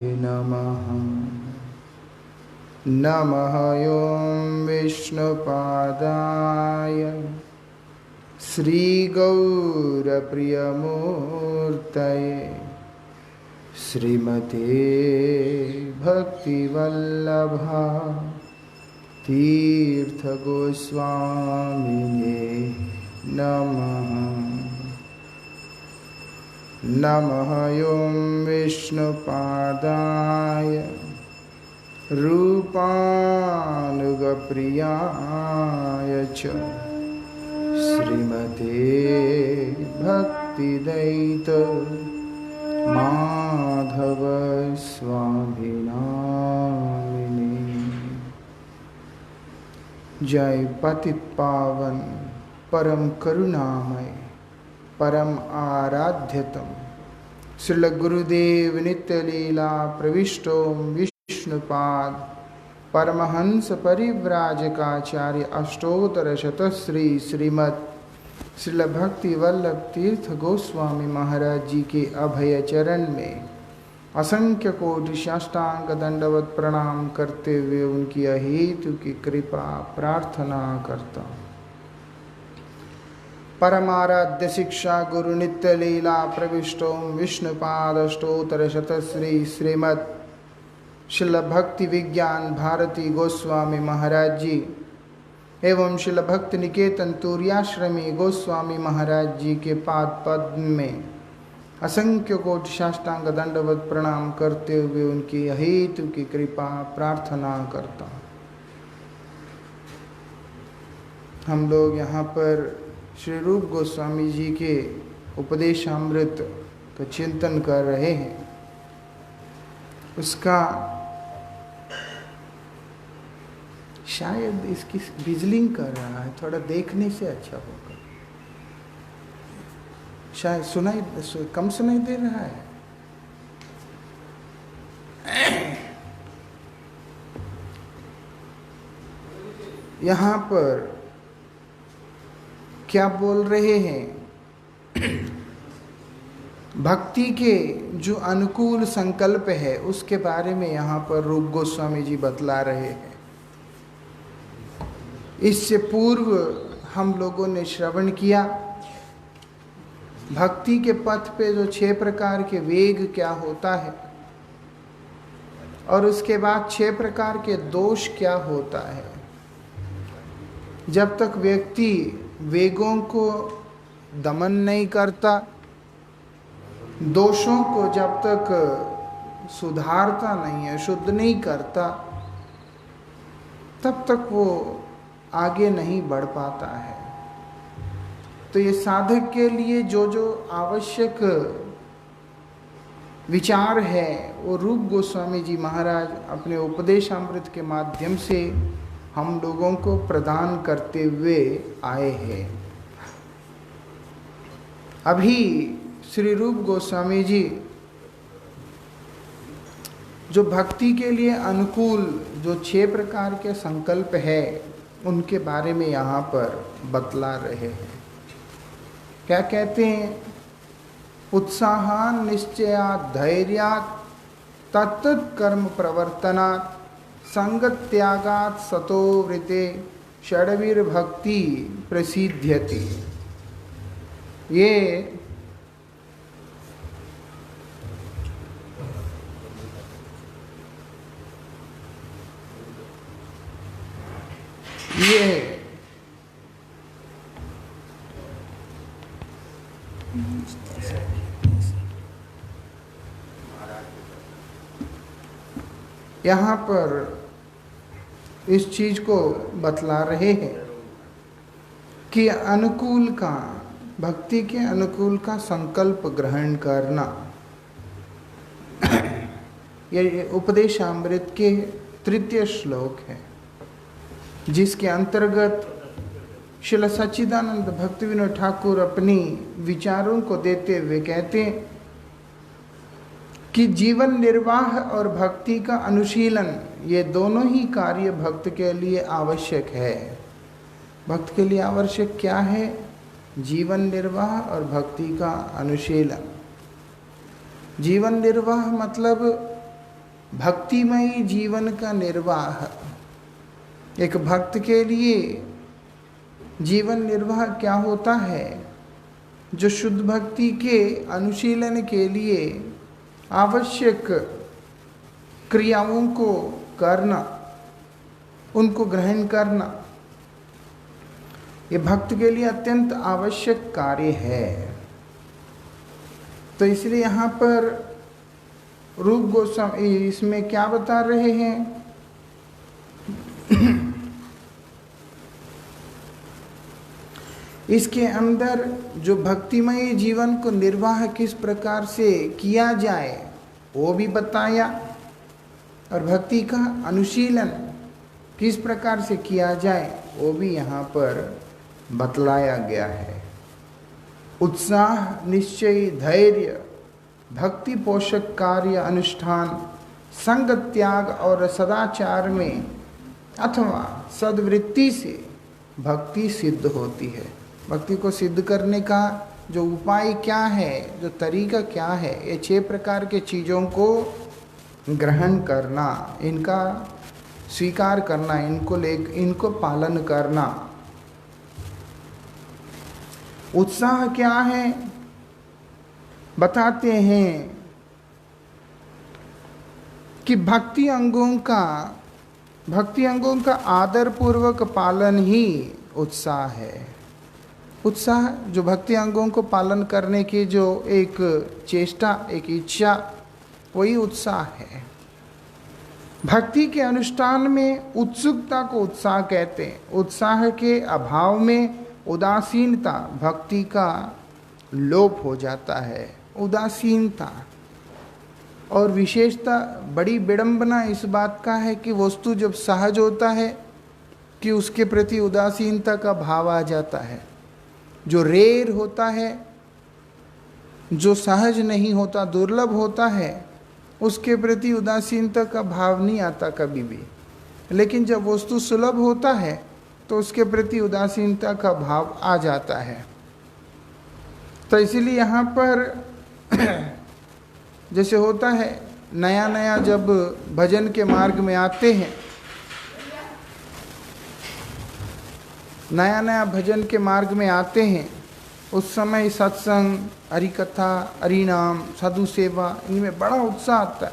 नमः। नमः ॐ विष्णुपादाय श्रीगौरप्रियमूर्तये श्रीमते भक्तिवल्लभा तीर्थगोस्वामिने नमः। नमः ॐ विष्णुपादाय रूपानुगप्रियाय च श्रीमते भक्तिदैत माधव स्वामिनामिने। जय पतित पावन परम करुणामय परम आराध्यतम श्रील गुरुदेव नित्य लीला प्रविष्टो विष्णुपाद परमहंस परिव्राजकाचार्य अष्टोत्तर शतश्री श्रीमद श्रील भक्ति वल्लभ तीर्थ गोस्वामी महाराज जी के अभय चरण में असंख्य कोटि साष्टांग दंडवत प्रणाम करते हुए उनकी अहेतु की कृपा प्रार्थना करता हूँ। परमाराध्य शिक्षा गुरु नित्य लीला प्रविष्टो विष्णुपाद अष्टोत्तर शतश्री श्रीमद शिल भक्ति विज्ञान भारती गोस्वामी महाराज जी एवं शिल भक्ति निकेतन तुर्याश्रमी गोस्वामी महाराज जी के पाद पद्म में असंख्य कोटि साष्टांग दंडवत प्रणाम करते हुए उनकी अहेतु की कृपा प्रार्थना करता हूँ। हम लोग यहाँ पर श्री रूप गोस्वामी जी के उपदेशामृत का चिंतन कर रहे हैं। उसका शायद इसकी बिजलिंग कर रहा है, थोड़ा देखने से अच्छा होगा। शायद कम सुनाई दे रहा है। यहाँ पर क्या बोल रहे हैं? भक्ति के जो अनुकूल संकल्प है उसके बारे में यहाँ पर रूप गोस्वामी जी बतला रहे हैं। इससे पूर्व हम लोगों ने श्रवण किया भक्ति के पथ पे जो 6 प्रकार के वेग क्या होता है और उसके बाद 6 प्रकार के दोष क्या होता है। जब तक व्यक्ति वेगों को दमन नहीं करता, दोषों को जब तक सुधारता नहीं है, शुद्ध नहीं करता, तब तक वो आगे नहीं बढ़ पाता है। तो ये साधक के लिए जो जो आवश्यक विचार है वो रूप गोस्वामी जी महाराज अपने उपदेशामृत के माध्यम से हम लोगों को प्रदान करते हुए आए हैं। अभी श्री रूप गोस्वामी जी जो भक्ति के लिए अनुकूल जो 6 प्रकार के संकल्प है उनके बारे में यहाँ पर बतला रहे हैं। क्या कहते हैं? उत्साहान निश्चयात् धैर्यात् तत्तत् कर्म प्रवर्तनात् संगत त्यागात् सतो वृते षड्वीर भक्ति प्रसिद्ध्यति। ये यहाँ पर इस चीज को बतला रहे हैं कि अनुकूल का भक्ति के अनुकूल का संकल्प ग्रहण करना। ये उपदेशामृत के 3 श्लोक है जिसके अंतर्गत श्रील सच्चिदानंद भक्ति विनोद ठाकुर अपनी विचारों को देते हुए कहते हैं कि जीवन निर्वाह और भक्ति का अनुशीलन ये दोनों ही कार्य भक्त के लिए आवश्यक है। भक्त के लिए आवश्यक क्या है? जीवन निर्वाह और भक्ति का अनुशीलन। जीवन निर्वाह मतलब भक्तिमयी जीवन का निर्वाह, एक भक्त के लिए जीवन निर्वाह क्या होता है? जो शुद्ध भक्ति के अनुशीलन के लिए आवश्यक क्रियाओं को करना, उनको ग्रहण करना, ये भक्त के लिए अत्यंत आवश्यक कार्य है। तो इसलिए यहाँ पर रूप गोस्वामी इसमें क्या बता रहे हैं? इसके अंदर जो भक्तिमय जीवन को निर्वाह किस प्रकार से किया जाए वो भी बताया, और भक्ति का अनुशीलन किस प्रकार से किया जाए वो भी यहाँ पर बतलाया गया है। उत्साह, निश्चय, धैर्य, भक्ति पोषक कार्य अनुष्ठान, संग त्याग और सदाचार में अथवा सद्वृत्ति से भक्ति सिद्ध होती है। भक्ति को सिद्ध करने का जो उपाय क्या है, जो तरीका क्या है, ये 6 प्रकार के चीज़ों को ग्रहण करना, इनका स्वीकार करना, इनको पालन करना। उत्साह क्या है बताते हैं कि भक्ति अंगों का आदर पूर्वक पालन ही उत्साह है। उत्साह जो भक्ति अंगों को पालन करने की जो एक चेष्टा, एक इच्छा, वही उत्साह है। भक्ति के अनुष्ठान में उत्सुकता को उत्साह कहते हैं। उत्साह के अभाव में उदासीनता, भक्ति का लोप हो जाता है। उदासीनता और विशेषता, बड़ी विडंबना इस बात का है कि वस्तु जब सहज होता है कि उसके प्रति उदासीनता का भाव आ जाता है। जो रेर होता है, जो सहज नहीं होता, दुर्लभ होता है, उसके प्रति उदासीनता का भाव नहीं आता कभी भी। लेकिन जब वस्तु सुलभ होता है तो उसके प्रति उदासीनता का भाव आ जाता है। तो इसीलिए यहाँ पर जैसे होता है, नया नया जब भजन के मार्ग में आते हैं, नया नया भजन के मार्ग में आते हैं, उस समय सत्संग, हरि कथा, हरि नाम, साधु सेवा, इनमें बड़ा उत्साह आता है,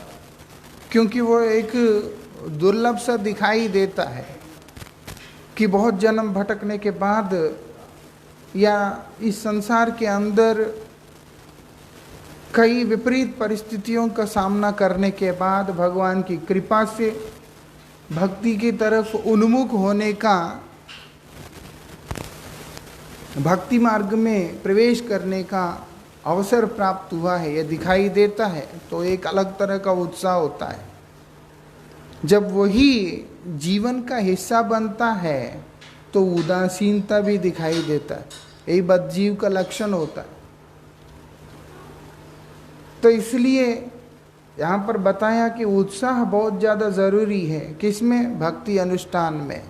क्योंकि वो एक दुर्लभ सा दिखाई देता है कि बहुत जन्म भटकने के बाद या इस संसार के अंदर कई विपरीत परिस्थितियों का सामना करने के बाद भगवान की कृपा से भक्ति की तरफ उन्मुख होने का, भक्ति मार्ग में प्रवेश करने का अवसर प्राप्त हुआ है, यह दिखाई देता है। तो एक अलग तरह का उत्साह होता है। जब वही जीवन का हिस्सा बनता है तो उदासीनता भी दिखाई देता है। यही बदजीव का लक्षण होता है। तो इसलिए यहाँ पर बताया कि उत्साह बहुत ज़्यादा ज़रूरी है। किसमें? भक्ति अनुष्ठान में।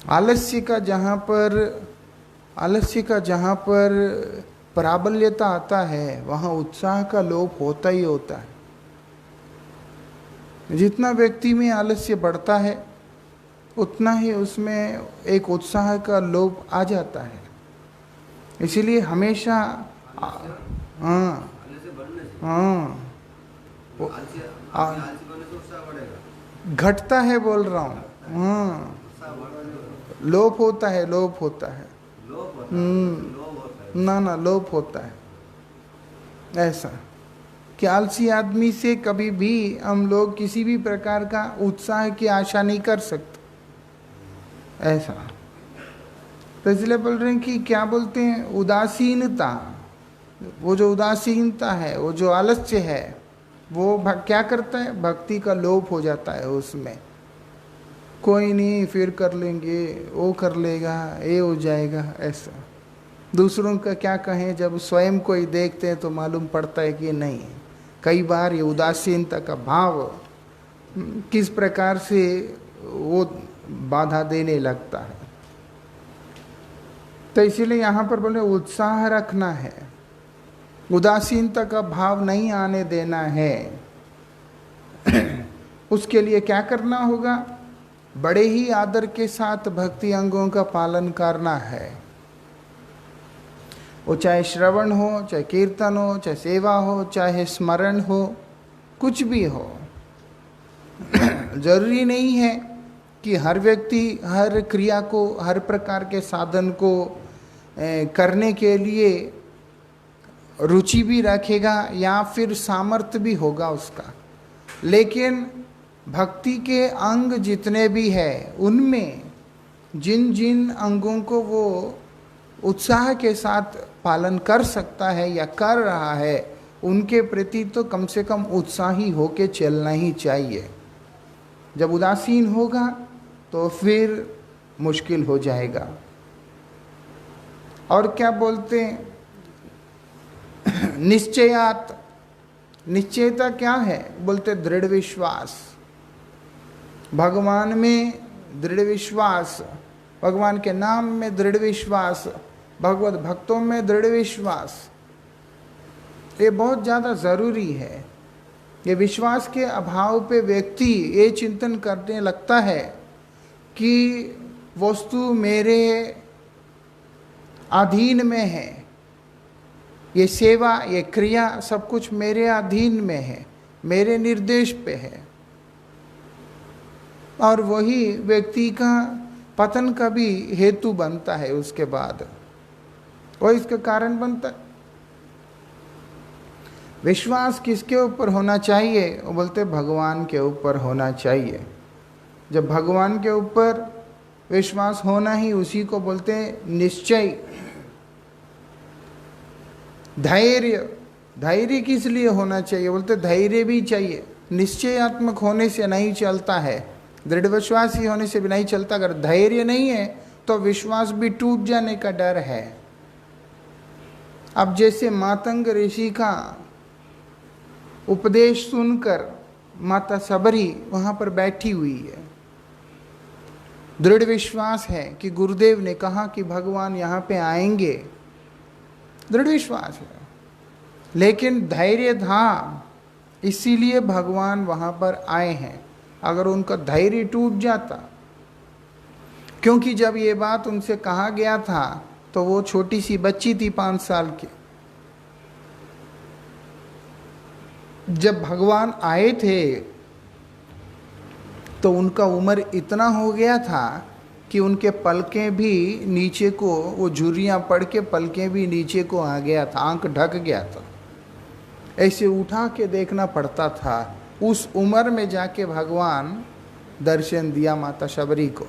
आलस्य का जहाँ पर प्राबल्यता आता है, वहाँ उत्साह का लोप होता ही होता है। जितना व्यक्ति में आलस्य बढ़ता है उतना ही उसमें एक उत्साह का लोप आ जाता है। इसीलिए हमेशा घटता है, बोल रहा हूँ। लोप होता है। लोप होता है ऐसा कि आलसी आदमी से कभी भी हम लोग किसी भी प्रकार का उत्साह की आशा नहीं कर सकते, ऐसा। तो इसलिए बोल रहे हैं कि क्या बोलते हैं, उदासीनता, वो जो उदासीनता है, वो जो आलस्य है, वो क्या करता है? भक्ति का लोप हो जाता है उसमें। कोई नहीं, फिर कर लेंगे, वो कर लेगा, ये हो जाएगा, ऐसा। दूसरों का क्या कहें, जब स्वयं कोई देखते हैं तो मालूम पड़ता है कि नहीं। कई बार ये उदासीनता का भाव किस प्रकार से वो बाधा देने लगता है। तो इसीलिए यहाँ पर बोले उत्साह रखना है। उदासीनता का भाव नहीं आने देना है। उसके लिए क्या करना होगा? बड़े ही आदर के साथ भक्ति अंगों का पालन करना है। वो चाहे श्रवण हो, चाहे कीर्तन हो, चाहे सेवा हो, चाहे स्मरण हो, कुछ भी हो। जरूरी नहीं है कि हर व्यक्ति हर क्रिया को, हर प्रकार के साधन को करने के लिए रुचि भी रखेगा या फिर सामर्थ्य भी होगा उसका। लेकिन भक्ति के अंग जितने भी हैं, उनमें जिन जिन अंगों को वो उत्साह के साथ पालन कर सकता है या कर रहा है, उनके प्रति तो कम से कम उत्साही होके चलना ही चाहिए। जब उदासीन होगा तो फिर मुश्किल हो जाएगा। और क्या बोलते हैं? निश्चयात। निश्चयता क्या है? बोलते दृढ़ विश्वास, भगवान में दृढ़ विश्वास, भगवान के नाम में दृढ़ विश्वास, भगवत भक्तों में दृढ़ विश्वास। ये बहुत ज़्यादा ज़रूरी है। ये विश्वास के अभाव पे व्यक्ति ये चिंतन करने लगता है कि वस्तु मेरे अधीन में है, ये सेवा, ये क्रिया सब कुछ मेरे अधीन में है, मेरे निर्देश पे है। और वही व्यक्ति का पतन का भी हेतु बनता है। उसके बाद वो इसका कारण बनता है। विश्वास किसके ऊपर होना चाहिए? वो बोलते भगवान के ऊपर होना चाहिए। जब भगवान के ऊपर विश्वास होना ही, उसी को बोलते हैं निश्चय। धैर्य। धैर्य किस लिए होना चाहिए? बोलते धैर्य भी चाहिए। निश्चयात्मक होने से नहीं चलता है, दृढ़ विश्वासी होने से भी नहीं चलता। अगर धैर्य नहीं है तो विश्वास भी टूट जाने का डर है। अब जैसे मातंग ऋषि का उपदेश सुनकर माता सबरी वहां पर बैठी हुई है, दृढ़ विश्वास है कि गुरुदेव ने कहा कि भगवान यहाँ पे आएंगे, दृढ़ विश्वास है। लेकिन धैर्य था, इसीलिए भगवान वहाँ पर आए हैं। अगर उनका धैर्य टूट जाता, क्योंकि जब ये बात उनसे कहा गया था तो वो छोटी सी बच्ची थी, 5 साल की। जब भगवान आए थे तो उनका उम्र इतना हो गया था कि उनके पलकें भी नीचे को, वो झुर्रियाँ पड़ के पलकें भी नीचे को आ गया था, आंख ढक गया था। ऐसे उठा के देखना पड़ता था। उस उम्र में जाके भगवान दर्शन दिया माता शबरी को।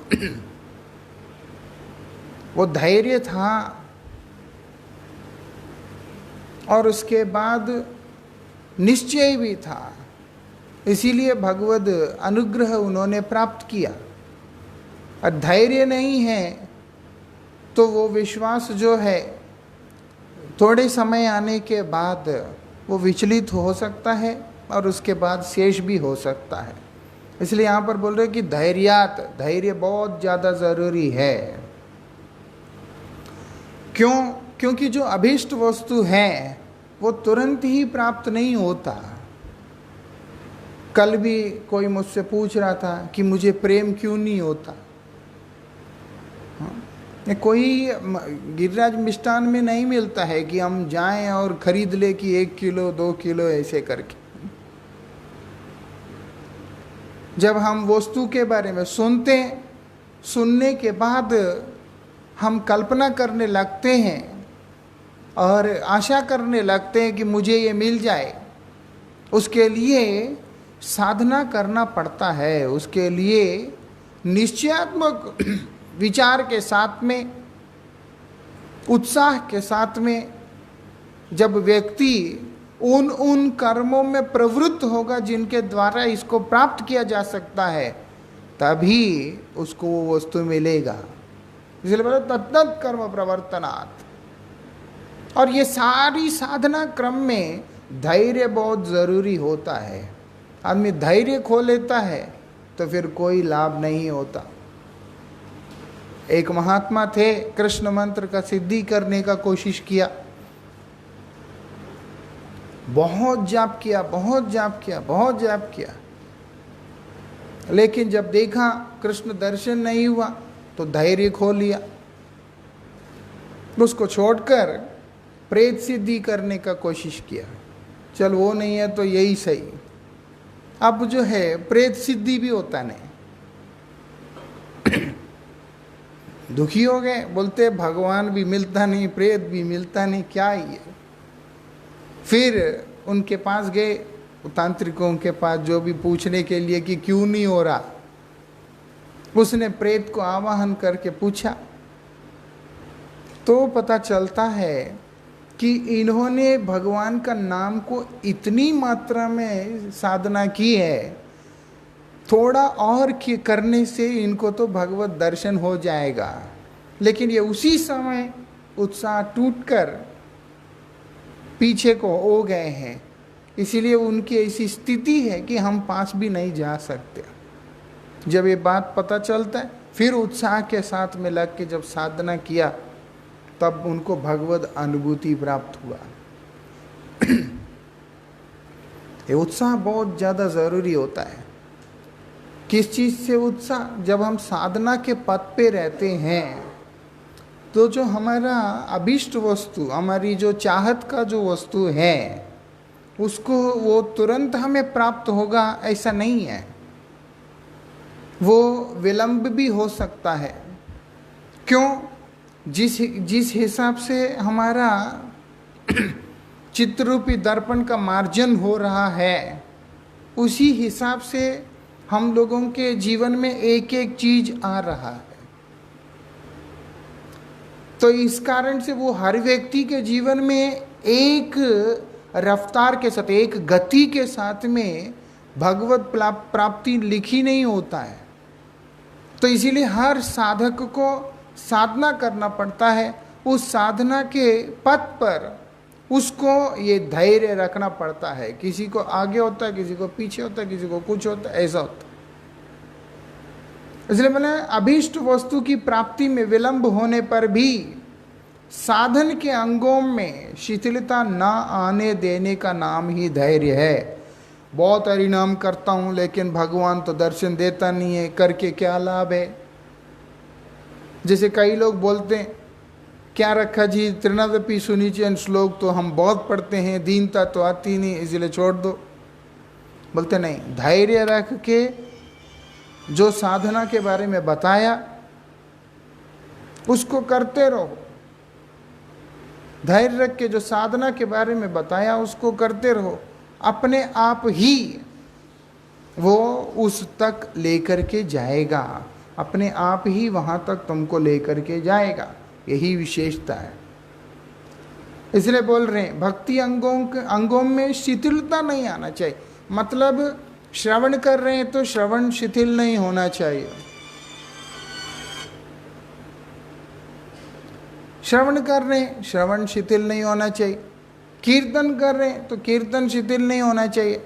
वो धैर्य था। और उसके बाद निश्चय भी था, इसीलिए भगवद अनुग्रह उन्होंने प्राप्त किया। और धैर्य नहीं है तो वो विश्वास जो है थोड़े समय आने के बाद वो विचलित हो सकता है और उसके बाद शेष भी हो सकता है। इसलिए यहाँ पर बोल रहे कि धैर्यात, धैर्य बहुत ज़्यादा ज़रूरी है। क्यों? क्योंकि जो अभीष्ट वस्तु है वो तुरंत ही प्राप्त नहीं होता। कल भी कोई मुझसे पूछ रहा था कि मुझे प्रेम क्यों नहीं होता। कोई गिरिराज मिष्ठान में नहीं मिलता है कि हम जाएं और खरीद ले कि 1 किलो 2 किलो ऐसे करके। जब हम वस्तु के बारे में सुनते हैं, सुनने के बाद हम कल्पना करने लगते हैं और आशा करने लगते हैं कि मुझे ये मिल जाए। उसके लिए साधना करना पड़ता है। उसके लिए निश्चयात्मक विचार के साथ में, उत्साह के साथ में जब व्यक्ति उन कर्मों में प्रवृत्त होगा जिनके द्वारा इसको प्राप्त किया जा सकता है, तभी उसको वो वस्तु मिलेगा। इसलिए बोला तत्त कर्म प्रवर्तनात्। और ये सारी साधना क्रम में धैर्य बहुत ज़रूरी होता है। आदमी धैर्य खो लेता है तो फिर कोई लाभ नहीं होता। एक महात्मा थे, कृष्ण मंत्र का सिद्धि करने का कोशिश किया। बहुत जाप किया, बहुत जाप किया, बहुत जाप किया, लेकिन जब देखा कृष्ण दर्शन नहीं हुआ तो धैर्य खो लिया। उसको छोड़कर प्रेत सिद्धि करने का कोशिश किया। चल वो नहीं है तो यही सही। अब जो है प्रेत सिद्धि भी होता नहीं। दुखी हो गए, बोलते भगवान भी मिलता नहीं, प्रेत भी मिलता नहीं, क्या ये। फिर उनके पास गए, तांत्रिकों के पास, जो भी पूछने के लिए कि क्यों नहीं हो रहा। उसने प्रेत को आवाहन करके पूछा तो पता चलता है कि इन्होंने भगवान का नाम को इतनी मात्रा में साधना की है, थोड़ा और करने से इनको तो भगवत दर्शन हो जाएगा। लेकिन ये उसी समय उत्साह टूटकर पीछे को हो गए हैं, इसीलिए उनकी ऐसी स्थिति है कि हम पास भी नहीं जा सकते। जब ये बात पता चलता है, फिर उत्साह के साथ में लग के जब साधना किया, तब उनको भगवत अनुभूति प्राप्त हुआ। ये उत्साह बहुत ज़्यादा ज़रूरी होता है। किस चीज़ से उत्साह? जब हम साधना के पथ पे रहते हैं तो जो हमारा अभीष्ट वस्तु, हमारी जो चाहत का जो वस्तु है, उसको वो तुरंत हमें प्राप्त होगा ऐसा नहीं है। वो विलंब भी हो सकता है। क्यों? जिस हिसाब से हमारा चित्ररूपी दर्पण का मार्जन हो रहा है, उसी हिसाब से हम लोगों के जीवन में एक एक चीज आ रहा है। तो इस कारण से वो हर व्यक्ति के जीवन में एक रफ्तार के साथ, एक गति के साथ में भगवत प्राप्ति लिखी नहीं होता है। तो इसीलिए हर साधक को साधना करना पड़ता है। उस साधना के पथ पर उसको ये धैर्य रखना पड़ता है। किसी को आगे होता है, किसी को पीछे होता है, किसी को कुछ होता है, ऐसा होता है। इसलिए मैंने अभीष्ट वस्तु की प्राप्ति में विलंब होने पर भी साधन के अंगों में शिथिलता न आने देने का नाम ही धैर्य है। बहुत हरिनाम करता हूँ लेकिन भगवान तो दर्शन देता नहीं है, करके क्या लाभ है। जैसे कई लोग बोलते हैं, क्या रखा जी, त्रिनादपि सुनिचयन श्लोक तो हम बहुत पढ़ते हैं, दीनता तो आती नहीं, इसलिए छोड़ दो। बोलते नहीं, धैर्य रख के जो साधना के बारे में बताया उसको करते रहो। धैर्य रख के जो साधना के बारे में बताया उसको करते रहो। अपने आप ही वो उस तक लेकर के जाएगा, अपने आप ही वहां तक तुमको लेकर के जाएगा। यही विशेषता है। इसलिए बोल रहे हैं भक्ति अंगों में शिथिलता नहीं आना चाहिए। मतलब श्रवण कर रहे हैं तो श्रवण शिथिल नहीं होना चाहिए। श्रवण कर रहे हैं, श्रवण शिथिल नहीं होना चाहिए। कीर्तन कर रहे हैं तो कीर्तन शिथिल नहीं होना चाहिए।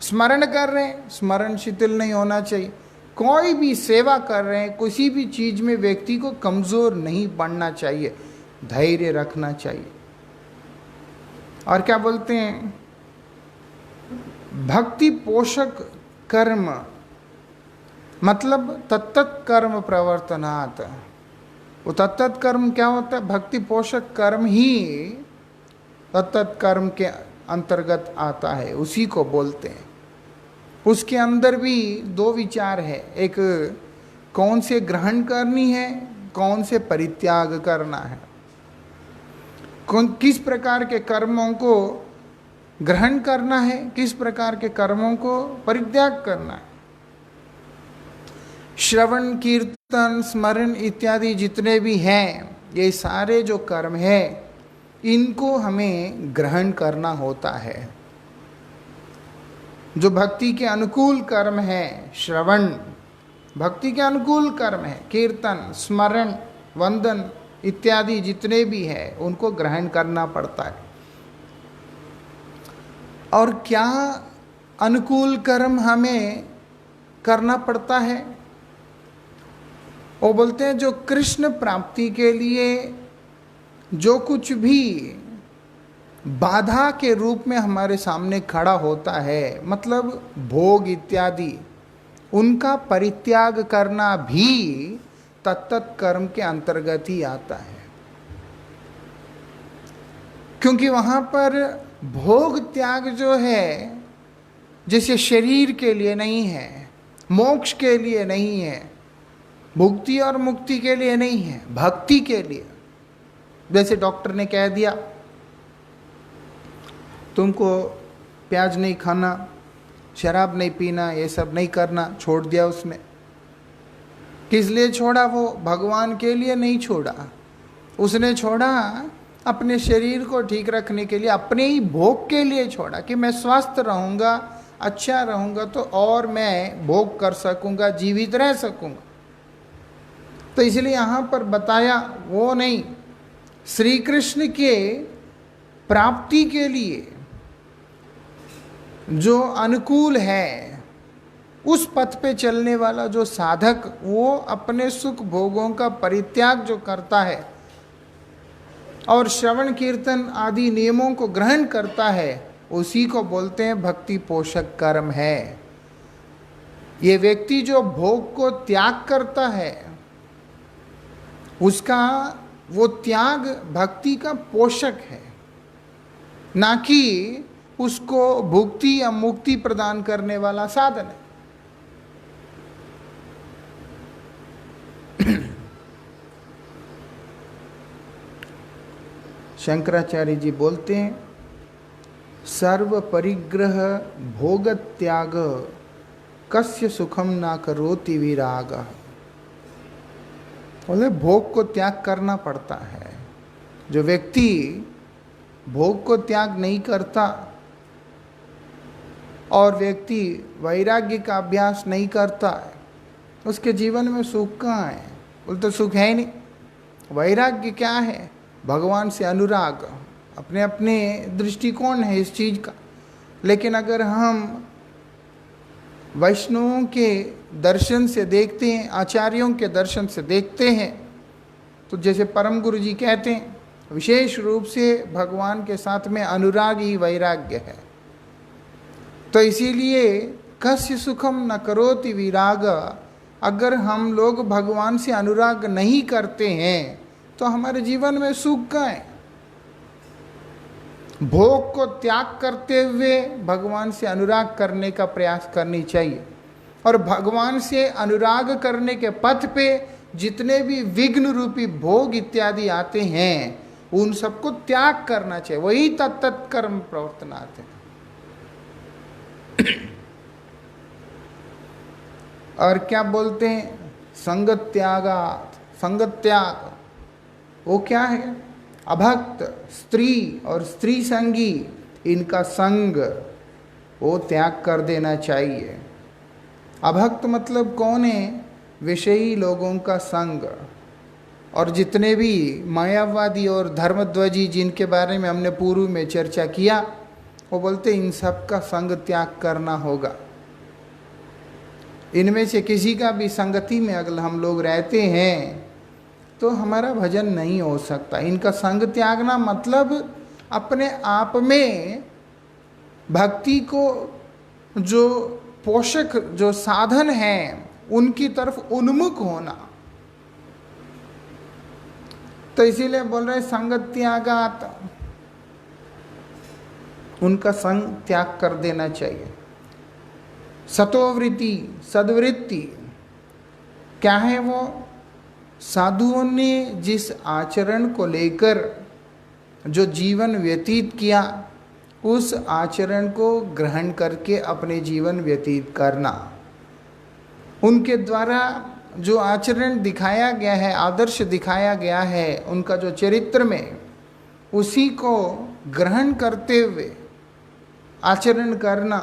स्मरण कर रहे हैं, स्मरण शिथिल नहीं होना चाहिए। कोई भी सेवा कर रहे हैं, किसी भी चीज में व्यक्ति को कमजोर नहीं पड़ना चाहिए, धैर्य रखना चाहिए। और क्या बोलते हैं, भक्ति पोषक कर्म, मतलब तत्त कर्म प्रवर्तनात्। वो तत्त कर्म क्या होता है? भक्ति पोषक कर्म ही तत्त कर्म के अंतर्गत आता है, उसी को बोलते हैं। उसके अंदर भी दो विचार है, एक कौन से ग्रहण करनी है, कौन से परित्याग करना है। किस प्रकार के कर्मों को ग्रहण करना है, किस प्रकार के कर्मों को परित्याग करना है। श्रवण, कीर्तन, स्मरण इत्यादि जितने भी हैं, ये सारे जो कर्म है इनको हमें ग्रहण करना होता है। जो भक्ति के अनुकूल कर्म है, श्रवण भक्ति के अनुकूल कर्म है, कीर्तन, स्मरण, वंदन इत्यादि जितने भी है उनको ग्रहण करना पड़ता है। और क्या अनुकूल कर्म हमें करना पड़ता है? वो बोलते हैं जो कृष्ण प्राप्ति के लिए जो कुछ भी बाधा के रूप में हमारे सामने खड़ा होता है, मतलब भोग इत्यादि, उनका परित्याग करना भी तत्त कर्म के अंतर्गत ही आता है। क्योंकि वहां पर भोग त्याग जो है, जैसे शरीर के लिए नहीं है, मोक्ष के लिए नहीं है, भुक्ति और मुक्ति के लिए नहीं है, भक्ति के लिए। जैसे डॉक्टर ने कह दिया तुमको प्याज नहीं खाना, शराब नहीं पीना, ये सब नहीं करना, छोड़ दिया उसने। किस लिए छोड़ा? वो भगवान के लिए नहीं छोड़ा, उसने छोड़ा अपने शरीर को ठीक रखने के लिए, अपने ही भोग के लिए छोड़ा कि मैं स्वस्थ रहूँगा, अच्छा रहूँगा तो और मैं भोग कर सकूँगा, जीवित रह सकूँगा। तो इसलिए यहाँ पर बताया वो नहीं, श्री कृष्ण के प्राप्ति के लिए जो अनुकूल है, उस पथ पे चलने वाला जो साधक, वो अपने सुख भोगों का परित्याग जो करता है और श्रवण कीर्तन आदि नियमों को ग्रहण करता है, उसी को बोलते हैं भक्ति पोषक कर्म है। ये व्यक्ति जो भोग को त्याग करता है, उसका वो त्याग भक्ति का पोषक है, ना कि उसको भुक्ति या मुक्ति प्रदान करने वाला साधन है। शंकराचार्य जी बोलते हैं, सर्व परिग्रह भोग त्याग कस्य सुखम ना करोति विराग। बोले भोग को त्याग करना पड़ता है। जो व्यक्ति भोग को त्याग नहीं करता और व्यक्ति वैराग्य का अभ्यास नहीं करता है, उसके जीवन में सुख कहाँ है? बोले तो सुख है ही नहीं। वैराग्य क्या है? भगवान से अनुराग, अपने अपने दृष्टिकोण है इस चीज़ का। लेकिन अगर हम वैष्णवों के दर्शन से देखते हैं, आचार्यों के दर्शन से देखते हैं, तो जैसे परम गुरु जी कहते हैं, विशेष रूप से भगवान के साथ में अनुराग ही वैराग्य है। तो इसीलिए कस्य सुखम न करोति विराग, अगर हम लोग भगवान से अनुराग नहीं करते हैं तो हमारे जीवन में सुख का है। भोग को त्याग करते हुए भगवान से अनुराग करने का प्रयास करनी चाहिए। और भगवान से अनुराग करने के पथ पे जितने भी विघ्न रूपी भोग इत्यादि आते हैं, उन सबको त्याग करना चाहिए। वही तत्त कर्म प्रवर्तनात् है। और क्या बोलते हैं? संगत त्यागात्। संगत त्याग वो क्या है? अभक्त स्त्री और स्त्री संगी, इनका संग वो त्याग कर देना चाहिए। अभक्त मतलब कौन है? विषयी लोगों का संग। और जितने भी मायावादी और धर्मध्वजी जिनके बारे में हमने पूर्व में चर्चा किया, वो बोलते इन सब का संग त्याग करना होगा। इनमें से किसी का भी संगति में अगर हम लोग रहते हैं तो हमारा भजन नहीं हो सकता। इनका संग त्यागना मतलब अपने आप में भक्ति को जो पोषक जो साधन है उनकी तरफ उन्मुख होना। तो इसीलिए बोल रहे संगत त्यागात्, उनका संग त्याग कर देना चाहिए। सतोवृत्ति सद्वृत्ति क्या है? वो साधुओं ने जिस आचरण को लेकर जो जीवन व्यतीत किया, उस आचरण को ग्रहण करके अपने जीवन व्यतीत करना। उनके द्वारा जो आचरण दिखाया गया है, आदर्श दिखाया गया है उनका जो चरित्र में, उसी को ग्रहण करते हुए आचरण करना,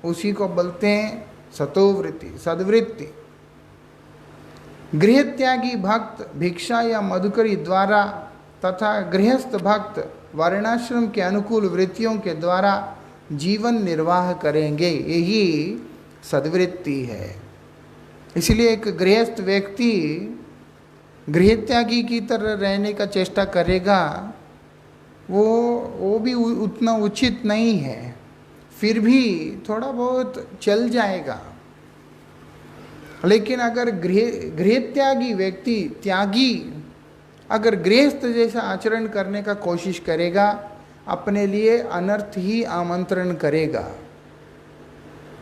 उसी को बोलते हैं सतोवृत्ति सद्वृत्ति। गृह त्यागी भक्त भिक्षा या मधुकरी द्वारा तथा गृहस्थ भक्त वर्णाश्रम के अनुकूल वृत्तियों के द्वारा जीवन निर्वाह करेंगे, यही सद्वृत्ति है। इसलिए एक गृहस्थ व्यक्ति गृह त्यागी की तरह रहने का चेष्टा करेगा वो भी उतना उचित नहीं है, फिर भी थोड़ा बहुत चल जाएगा। लेकिन अगर गृह त्यागी व्यक्ति, त्यागी अगर गृहस्थ जैसा आचरण करने का कोशिश करेगा, अपने लिए अनर्थ ही आमंत्रण करेगा।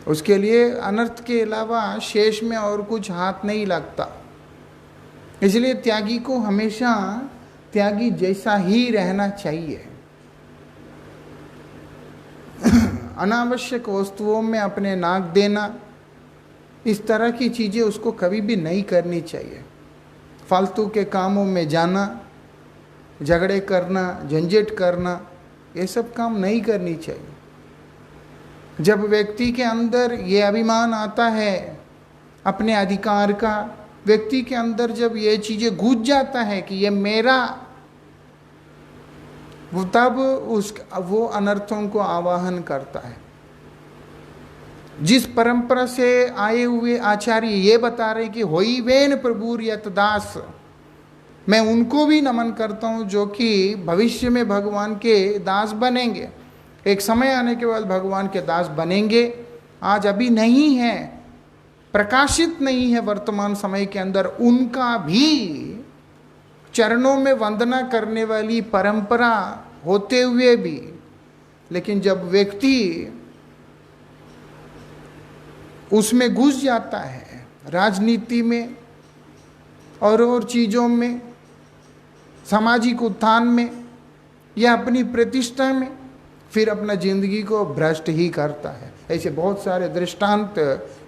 उसके लिए अनर्थ के अलावा शेष में और कुछ हाथ नहीं लगता। इसलिए त्यागी को हमेशा त्यागी जैसा ही रहना चाहिए। अनावश्यक वस्तुओं में अपने नाक देना, इस तरह की चीज़ें उसको कभी भी नहीं करनी चाहिए। फालतू के कामों में जाना, झगड़े करना, झंझट करना, ये सब काम नहीं करनी चाहिए। जब व्यक्ति के अंदर ये अभिमान आता है अपने अधिकार का, व्यक्ति के अंदर जब ये चीज़ें घुस जाता है कि ये मेरा, वो तब वो अनर्थों को आवाहन करता है। जिस परंपरा से आए हुए आचार्य ये बता रहे कि होई वेन प्रभुर यत दास, मैं उनको भी नमन करता हूँ जो कि भविष्य में भगवान के दास बनेंगे। एक समय आने के बाद भगवान के दास बनेंगे। आज अभी नहीं है, प्रकाशित नहीं है वर्तमान समय के अंदर, उनका भी चरणों में वंदना करने वाली परंपरा होते हुए भी, लेकिन जब व्यक्ति उसमें घुस जाता है, राजनीति में और चीज़ों में, सामाजिक उत्थान में या अपनी प्रतिष्ठा में, फिर अपना जिंदगी को भ्रष्ट ही करता है। ऐसे बहुत सारे दृष्टांत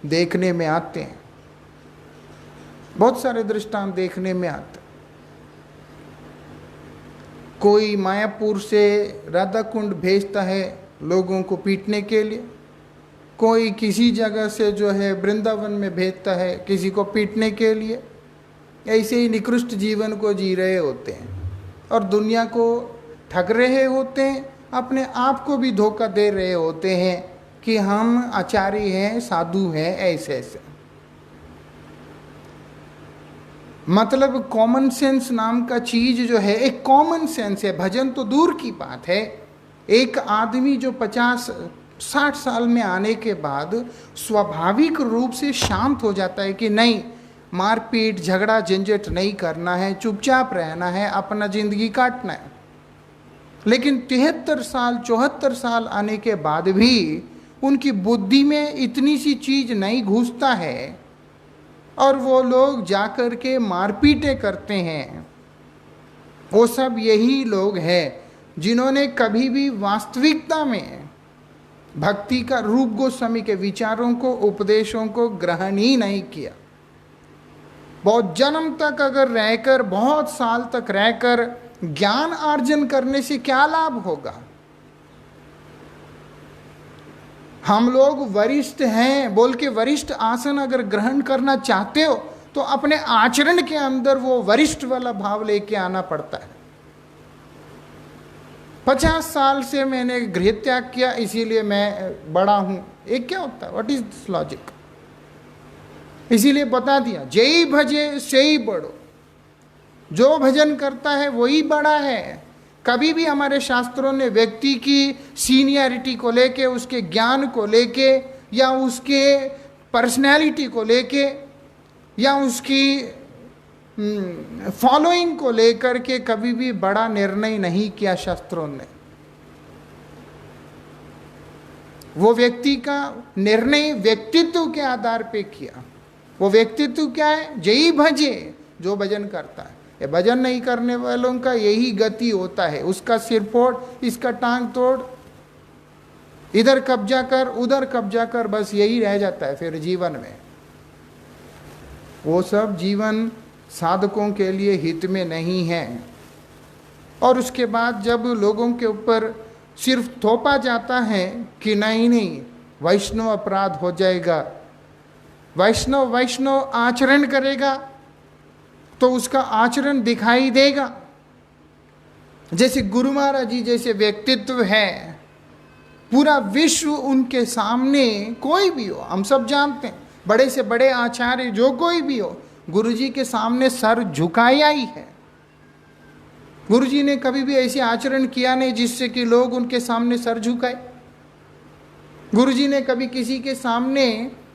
देखने में आते हैं, बहुत सारे दृष्टांत देखने में आते हैं। कोई मायापुर से राधा कुंड भेजता है लोगों को पीटने के लिए, कोई किसी जगह से जो है वृंदावन में भेजता है किसी को पीटने के लिए। ऐसे ही निकृष्ट जीवन को जी रहे होते हैं और दुनिया को ठग रहे होते हैं, अपने आप को भी धोखा दे रहे होते हैं कि हम आचार्य हैं, साधु हैं, ऐसे ऐसे। मतलब कॉमन सेंस नाम का चीज जो है, एक कॉमन सेंस है। भजन तो दूर की बात है, एक आदमी जो 50-60 साल में आने के बाद स्वाभाविक रूप से शांत हो जाता है कि नहीं, मारपीट झगड़ा झंझट नहीं करना है, चुपचाप रहना है, अपना जिंदगी काटना है। लेकिन 73 साल 74 साल आने के बाद भी उनकी बुद्धि में इतनी सी चीज नहीं घुसता है और वो लोग जाकर के मारपीटें करते हैं। वो सब यही लोग हैं जिन्होंने कभी भी वास्तविकता में भक्ति का, रूप गोस्वामी के विचारों को, उपदेशों को ग्रहण ही नहीं किया। बहुत जन्म तक अगर रहकर, बहुत साल तक रहकर ज्ञान अर्जन करने से क्या लाभ होगा? हम लोग वरिष्ठ हैं बोल के वरिष्ठ आसन अगर ग्रहण करना चाहते हो तो अपने आचरण के अंदर वो वरिष्ठ वाला भाव लेके आना पड़ता है। 50 साल से मैंने गृह त्याग किया इसीलिए मैं बड़ा हूं, एक क्या होता है? What is this logic? इसीलिए बता दिया, जय भजे सही बड़ो, जो भजन करता है वही बड़ा है। कभी भी हमारे शास्त्रों ने व्यक्ति की सीनियरिटी को लेके, उसके ज्ञान को लेके, या उसके पर्सनैलिटी को लेके, या उसकी फॉलोइंग को लेकर के कभी भी बड़ा निर्णय नहीं किया शास्त्रों ने। वो व्यक्ति का निर्णय व्यक्तित्व के आधार पे किया। वो व्यक्तित्व क्या है? जय भजे, जो भजन करता है। ये भजन नहीं करने वालों का यही गति होता है, उसका सिर फोड़, इसका टांग तोड़, इधर कब्जा कर उधर कब्जा कर, बस यही रह जाता है फिर जीवन में। वो सब जीवन साधकों के लिए हित में नहीं है। और उसके बाद जब लोगों के ऊपर सिर्फ थोपा जाता है कि नहीं नहीं वैष्णव अपराध हो जाएगा, वैष्णव आचरण करेगा तो उसका आचरण दिखाई देगा। जैसे गुरु महाराज जी जैसे व्यक्तित्व है, पूरा विश्व उनके सामने, कोई भी हो, हम सब जानते हैं, बड़े से बड़े आचार्य जो कोई भी हो, गुरु जी के सामने सर झुकाया ही है। गुरुजी ने कभी भी ऐसे आचरण किया नहीं जिससे कि लोग उनके सामने सर झुकाए। गुरुजी ने कभी किसी के सामने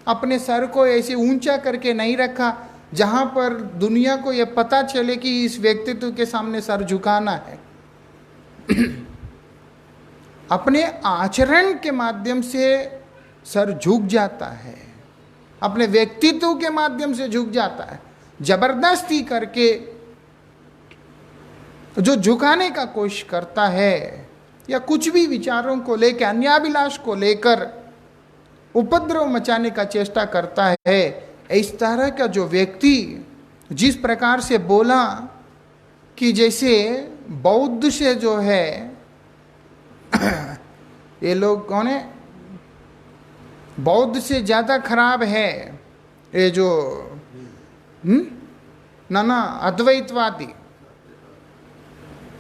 अपने सर को ऐसे ऊंचा करके नहीं रखा जहां पर दुनिया को यह पता चले कि इस व्यक्तित्व के सामने सर झुकाना है। अपने आचरण के माध्यम से सर झुक जाता है, अपने व्यक्तित्व के माध्यम से झुक जाता है। जबरदस्ती करके जो झुकाने का कोशिश करता है या कुछ भी विचारों को लेकर, अन्याभिलाष को लेकर उपद्रव मचाने का चेष्टा करता है, इस तरह का जो व्यक्ति जिस प्रकार से बोला कि जैसे बौद्ध से जो है ये लोग कौन है, बौद्ध से ज्यादा खराब है ये जो ना अद्वैतवादी।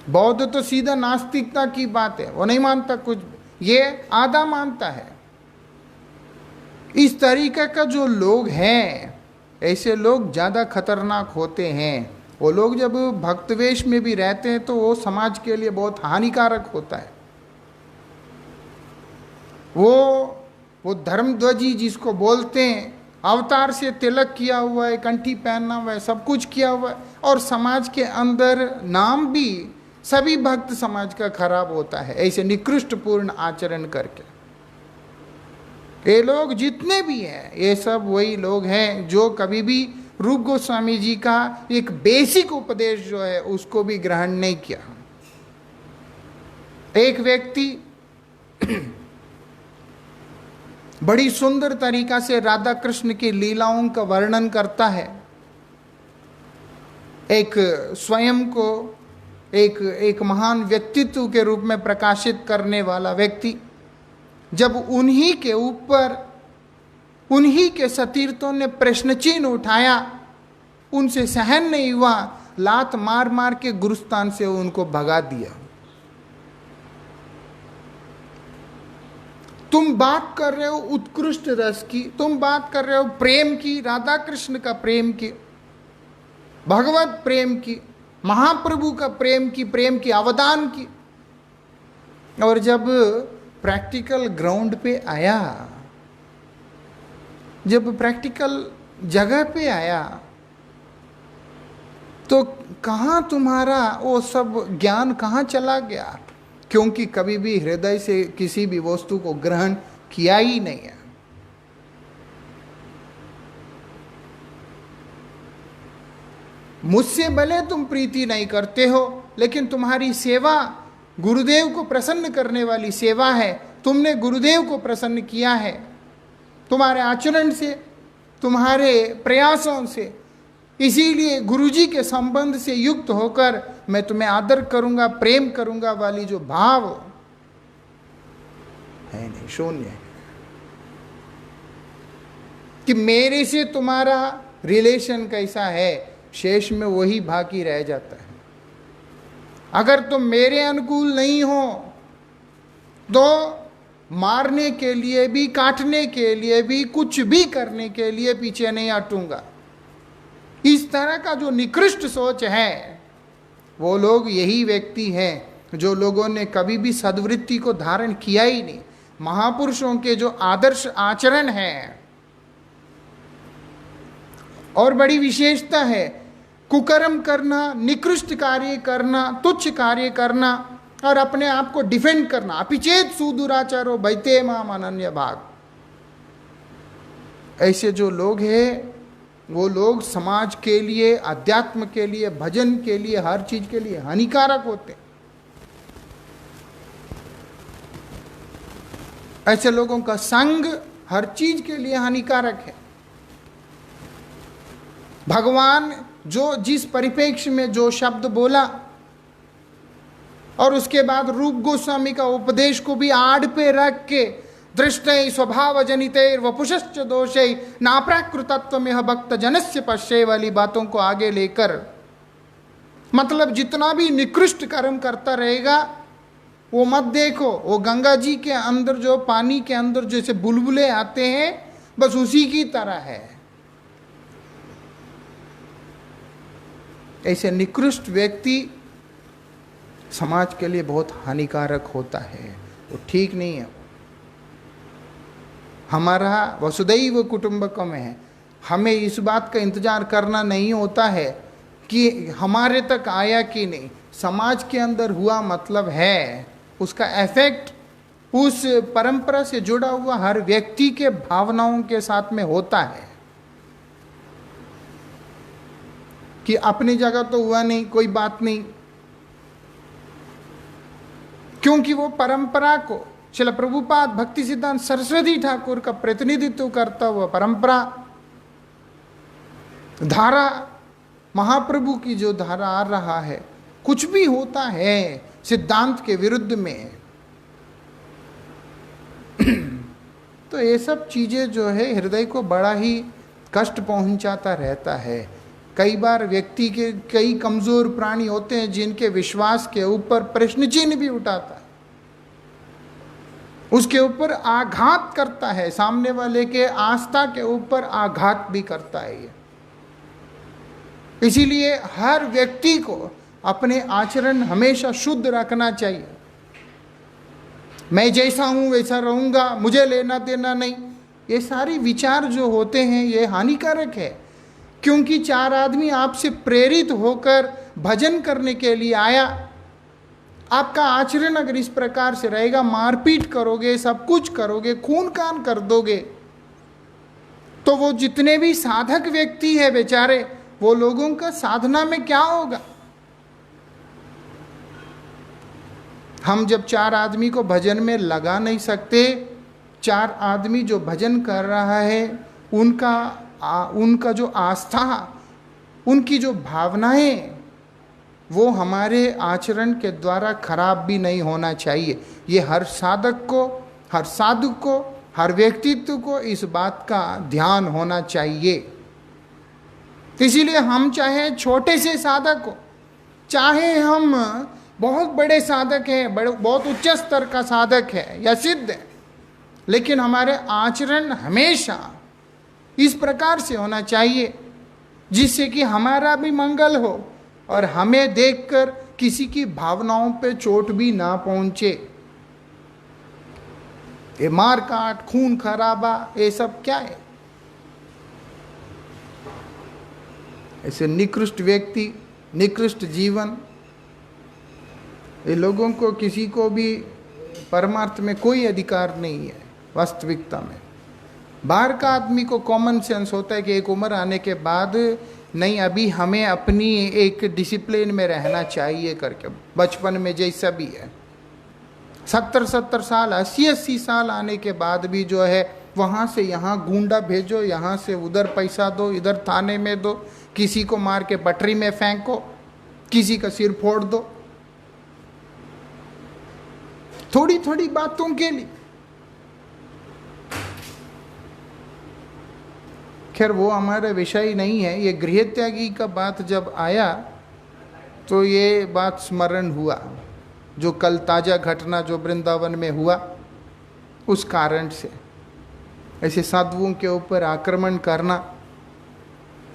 बौद्ध तो सीधा नास्तिकता की बात है, वो नहीं मानता कुछ, ये आधा मानता है। इस तरीके का जो लोग हैं, ऐसे लोग ज़्यादा खतरनाक होते हैं। वो लोग जब भक्तवेश में भी रहते हैं तो वो समाज के लिए बहुत हानिकारक होता है। वो धर्मध्वजी जिसको बोलते हैं, अवतार से तिलक किया हुआ है, कंठी पहना हुआ है, सब कुछ किया हुआ है, और समाज के अंदर नाम भी सभी भक्त समाज का खराब होता है ऐसे निकृष्टपूर्ण आचरण करके। ये लोग जितने भी हैं ये सब वही लोग हैं जो कभी भी रूप गोस्वामी जी का एक बेसिक उपदेश जो है उसको भी ग्रहण नहीं किया। एक व्यक्ति बड़ी सुंदर तरीका से राधा कृष्ण की लीलाओं का वर्णन करता है। एक स्वयं को एक महान व्यक्तित्व के रूप में प्रकाशित करने वाला व्यक्ति जब उन्हीं के ऊपर उन्हीं के सतीर्थों ने प्रश्न चिन्ह उठाया, उनसे सहन नहीं हुआ, लात मार मार के गुरुस्थान से उनको भगा दिया। तुम बात कर रहे हो उत्कृष्ट रस की, तुम बात कर रहे हो प्रेम की, राधा कृष्ण का प्रेम की, भगवत प्रेम की, महाप्रभु का प्रेम की अवदान की। और जब प्रैक्टिकल ग्राउंड पे आया, जब प्रैक्टिकल जगह पे आया, तो कहाँ तुम्हारा वो सब ज्ञान कहाँ चला गया? क्योंकि कभी भी हृदय से किसी भी वस्तु को ग्रहण किया ही नहीं है। मुझसे भले तुम प्रीति नहीं करते हो, लेकिन तुम्हारी सेवा गुरुदेव को प्रसन्न करने वाली सेवा है। तुमने गुरुदेव को प्रसन्न किया है तुम्हारे आचरण से, तुम्हारे प्रयासों से। इसीलिए गुरुजी के संबंध से युक्त होकर मैं तुम्हें आदर करूंगा, प्रेम करूंगा वाली जो भाव है नहीं, शून्य है। कि मेरे से तुम्हारा रिलेशन कैसा है, शेष में वही बाकी रह जाता है। अगर तुम मेरे अनुकूल नहीं हो तो मारने के लिए भी, काटने के लिए भी, कुछ भी करने के लिए पीछे नहीं हटूंगा। इस तरह का जो निकृष्ट सोच है, वो लोग यही व्यक्ति हैं जो लोगों ने कभी भी सद्वृत्ति को धारण किया ही नहीं। महापुरुषों के जो आदर्श आचरण है और बड़ी विशेषता है, कुकर्म करना, निकृष्ट कार्य करना, तुच्छ कार्य करना और अपने आप को डिफेंड करना। अपिचेत सुदुराचारो भयते माम अनन्य भाग। ऐसे जो लोग हैं वो लोग समाज के लिए, अध्यात्म के लिए, भजन के लिए, हर चीज के लिए हानिकारक होते। ऐसे लोगों का संग हर चीज के लिए हानिकारक है। भगवान जो जिस परिप्रेक्ष्य में जो शब्द बोला और उसके बाद रूप गोस्वामी का उपदेश को भी आड़ पे रख के दृष्टै स्वभाव जनितैर वपुषश्च दोषै नाप्राकृतत्व में भक्त जनस्य पश्चय वाली बातों को आगे लेकर, मतलब जितना भी निकृष्ट कर्म करता रहेगा वो मत देखो। वो गंगा जी के अंदर जो पानी के अंदर जैसे बुलबुले आते हैं, बस उसी की तरह है। ऐसे निकृष्ट व्यक्ति समाज के लिए बहुत हानिकारक होता है, वो ठीक नहीं है। हमारा वसुधैव कुटुंबकम है, हमें इस बात का इंतजार करना नहीं होता है कि हमारे तक आया कि नहीं, समाज के अंदर हुआ मतलब है उसका इफेक्ट उस परंपरा से जुड़ा हुआ हर व्यक्ति के भावनाओं के साथ में होता है। कि अपनी जगह तो हुआ नहीं, कोई बात नहीं, क्योंकि वो परंपरा को श्रील प्रभुपाद भक्ति सिद्धांत सरस्वती ठाकुर का प्रतिनिधित्व करता हुआ परंपरा धारा, महाप्रभु की जो धारा आ रहा है, कुछ भी होता है सिद्धांत के विरुद्ध में तो ये सब चीजें जो है हृदय को बड़ा ही कष्ट पहुंचाता रहता है। कई बार व्यक्ति के कई कमजोर प्राणी होते हैं जिनके विश्वास के ऊपर प्रश्न चिन्ह भी उठाता है, उसके ऊपर आघात करता है, सामने वाले के आस्था के ऊपर आघात भी करता है ये। इसीलिए हर व्यक्ति को अपने आचरण हमेशा शुद्ध रखना चाहिए। मैं जैसा हूं वैसा रहूंगा, मुझे लेना देना नहीं, ये सारी विचार जो होते हैं ये हानिकारक है। क्योंकि चार आदमी आपसे प्रेरित होकर भजन करने के लिए आया, आपका आचरण अगर इस प्रकार से रहेगा, मारपीट करोगे, सब कुछ करोगे, खून कान कर दोगे, तो वो जितने भी साधक व्यक्ति है बेचारे, वो लोगों का साधना में क्या होगा। हम जब चार आदमी को भजन में लगा नहीं सकते, चार आदमी जो भजन कर रहा है उनका जो आस्था, उनकी जो भावनाएं, वो हमारे आचरण के द्वारा खराब भी नहीं होना चाहिए। ये हर साधक को, हर साधु को, हर व्यक्तित्व को इस बात का ध्यान होना चाहिए। इसीलिए हम चाहे छोटे से साधक हो, चाहे हम बहुत बड़े साधक हैं, बहुत उच्च स्तर का साधक है या सिद्ध है, लेकिन हमारे आचरण हमेशा इस प्रकार से होना चाहिए जिससे कि हमारा भी मंगल हो और हमें देखकर किसी की भावनाओं पे चोट भी ना पहुंचे। ये मार काट, खून खराबा, ये सब क्या है। ऐसे निकृष्ट व्यक्ति, निकृष्ट जीवन, ये लोगों को किसी को भी परमार्थ में कोई अधिकार नहीं है। वास्तविकता में बाहर का आदमी को कॉमन सेंस होता है कि एक उम्र आने के बाद नहीं, अभी हमें अपनी एक डिसिप्लिन में रहना चाहिए करके, बचपन में जैसा भी है। 70 साल, 80 साल आने के बाद भी जो है वहाँ से यहाँ गुंडा भेजो, यहाँ से उधर पैसा दो, इधर थाने में दो, किसी को मार के पटरी में फेंको, किसी का सिर फोड़ दो, थोड़ी थोड़ी बातों के लिए। खैर वो हमारा विषय नहीं है। ये गृह त्यागी का बात जब आया तो ये बात स्मरण हुआ, जो कल ताजा घटना जो वृंदावन में हुआ, उस कारण से ऐसे साधुओं के ऊपर आक्रमण करना,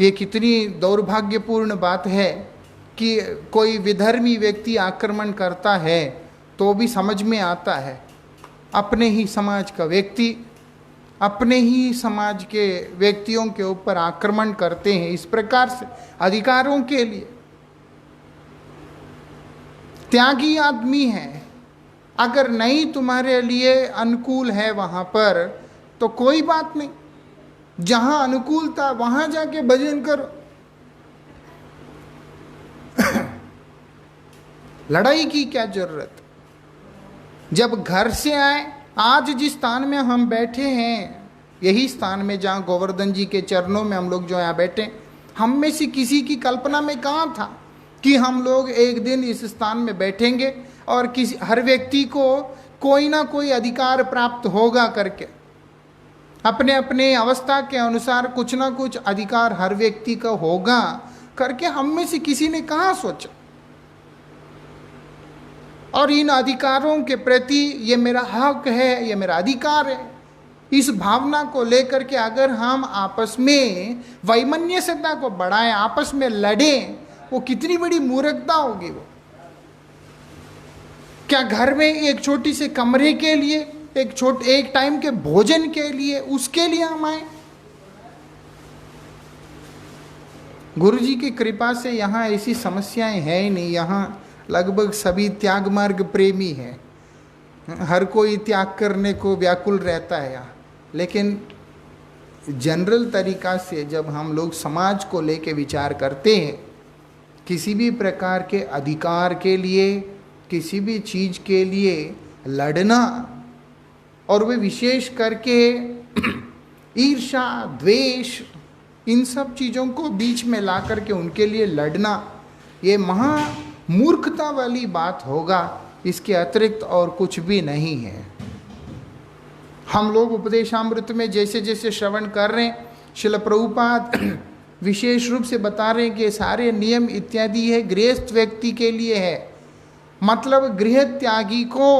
ये कितनी दौर्भाग्यपूर्ण बात है कि कोई विधर्मी व्यक्ति आक्रमण करता है तो भी समझ में आता है। अपने ही समाज का व्यक्ति अपने ही समाज के व्यक्तियों के ऊपर आक्रमण करते हैं इस प्रकार से अधिकारों के लिए। त्यागी आदमी है, अगर नहीं तुम्हारे लिए अनुकूल है वहां पर तो कोई बात नहीं, जहां अनुकूलता वहां जाके भजन करो। लड़ाई की क्या जरूरत। जब घर से आए, आज जिस स्थान में हम बैठे हैं, यही स्थान में जहाँ गोवर्धन जी के चरणों में हम लोग जो यहाँ बैठे, हम में से किसी की कल्पना में कहाँ था कि हम लोग एक दिन इस स्थान में बैठेंगे और किसी हर व्यक्ति को कोई ना कोई अधिकार प्राप्त होगा करके। अपने अपने अवस्था के अनुसार कुछ ना कुछ अधिकार हर व्यक्ति का होगा करके हम में से किसी ने कहाँ सोचा। और इन अधिकारों के प्रति ये मेरा हक है, ये मेरा अधिकार है, इस भावना को लेकर के अगर हम आपस में वैमनस्यता को बढ़ाएं, आपस में लड़ें, वो कितनी बड़ी मूर्खता होगी। वो क्या घर में एक छोटी से कमरे के लिए, एक टाइम के भोजन के लिए, उसके लिए हम आए? गुरु जी की कृपा से यहाँ ऐसी समस्याएं है ही नहीं। यहाँ लगभग सभी त्याग मार्ग प्रेमी हैं, हर कोई त्याग करने को व्याकुल रहता है यहाँ। लेकिन जनरल तरीका से जब हम लोग समाज को लेके विचार करते हैं, किसी भी प्रकार के अधिकार के लिए, किसी भी चीज के लिए लड़ना, और वे विशेष करके ईर्ष्या, द्वेष, इन सब चीज़ों को बीच में ला करके उनके लिए लड़ना, ये महा मूर्खता वाली बात होगा। इसके अतिरिक्त और कुछ भी नहीं है। हम लोग उपदेशामृत में जैसे जैसे श्रवण कर रहे हैं, श्रील प्रभुपाद विशेष रूप से बता रहे हैं कि सारे नियम इत्यादि है गृहस्थ व्यक्ति के लिए है। मतलब गृह त्यागी को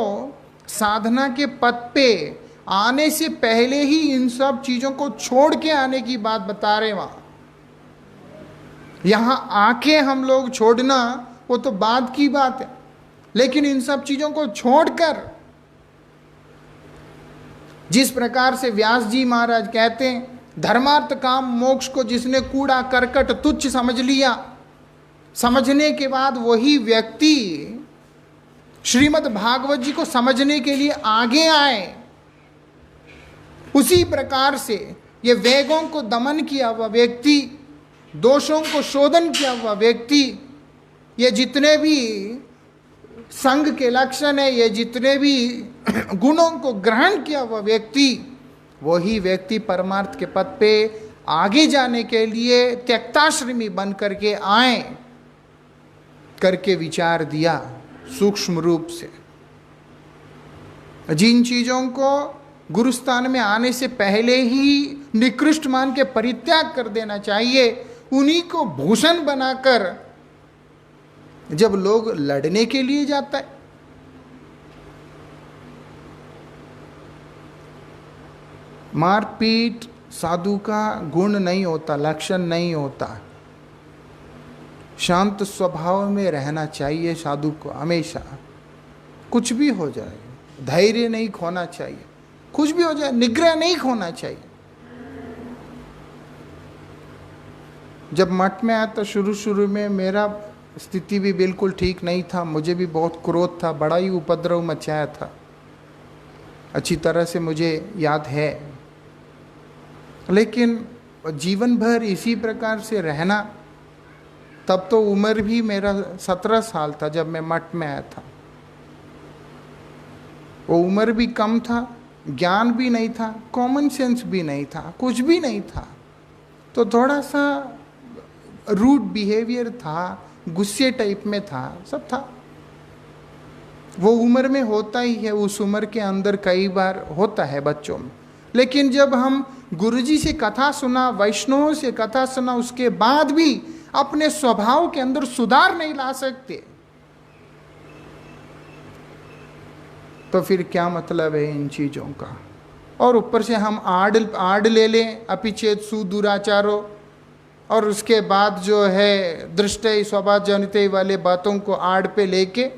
साधना के पथ पे आने से पहले ही इन सब चीजों को छोड़ के आने की बात बता रहे। वहां यहां आके हम लोग छोड़ना वो तो बाद की बात है, लेकिन इन सब चीजों को छोड़कर, जिस प्रकार से व्यास जी महाराज कहते हैं, धर्मार्थ काम मोक्ष को जिसने कूड़ा करकट तुच्छ समझ लिया, समझने के बाद वही व्यक्ति श्रीमद् भागवत जी को समझने के लिए आगे आए। उसी प्रकार से ये वेगों को दमन किया हुआ व्यक्ति, दोषों को शोधन किया हुआ व्यक्ति, ये जितने भी संग के लक्षण है, ये जितने भी गुणों को ग्रहण किया हुआ व्यक्ति, वही व्यक्ति परमार्थ के पथ पे आगे जाने के लिए त्यक्ताश्रमी बन करके आए, करके विचार दिया सूक्ष्म रूप से। जिन चीजों को गुरुस्थान में आने से पहले ही निकृष्ट मान के परित्याग कर देना चाहिए, उन्हीं को भूषण बनाकर जब लोग लड़ने के लिए जाता है, मारपीट साधु का गुण नहीं होता, लक्षण नहीं होता। शांत स्वभाव में रहना चाहिए साधु को हमेशा। कुछ भी हो जाए धैर्य नहीं खोना चाहिए, कुछ भी हो जाए निग्रह नहीं खोना चाहिए। जब मठ में आया तो शुरू में मेरा स्थिति भी बिल्कुल ठीक नहीं था, मुझे भी बहुत क्रोध था, बड़ा ही उपद्रव मचाया था, अच्छी तरह से मुझे याद है। लेकिन जीवन भर इसी प्रकार से रहना, तब तो उम्र भी मेरा 17 साल था जब मैं मठ में आया था। वो उम्र भी कम था, ज्ञान भी नहीं था, कॉमन सेंस भी नहीं था, कुछ भी नहीं था। तो थोड़ा सा रूड बिहेवियर था, गुस्से टाइप में था, सब था। वो उम्र में होता ही है, उस उम्र के अंदर कई बार होता है बच्चों में। लेकिन जब हम गुरुजी से कथा सुना, वैष्णवों से कथा सुना, उसके बाद भी अपने स्वभाव के अंदर सुधार नहीं ला सकते, तो फिर क्या मतलब है इन चीजों का। और ऊपर से हम आड़ ले लें, अपिचेत सुदुराचारो, और उसके बाद जो है दृष्टि स्वभाव जनिते वाले बातों को आड़ पे लेके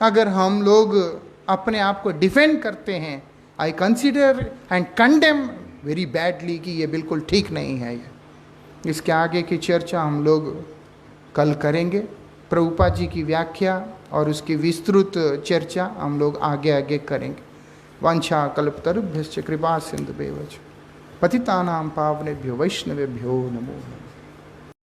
अगर हम लोग अपने आप को डिफेंड करते हैं, I consider and condemn very badly कि ये बिल्कुल ठीक नहीं है। ये इसके आगे की चर्चा हम लोग कल करेंगे। प्रभुपाद जी की व्याख्या और उसकी विस्तृत चर्चा हम लोग आगे करेंगे। वांछा कल्पतरुभ्यश्च कृपा सिंधुभ्यश्च पतितानां पावनेभ्यो वैष्णवेभ्यो नमो नमः।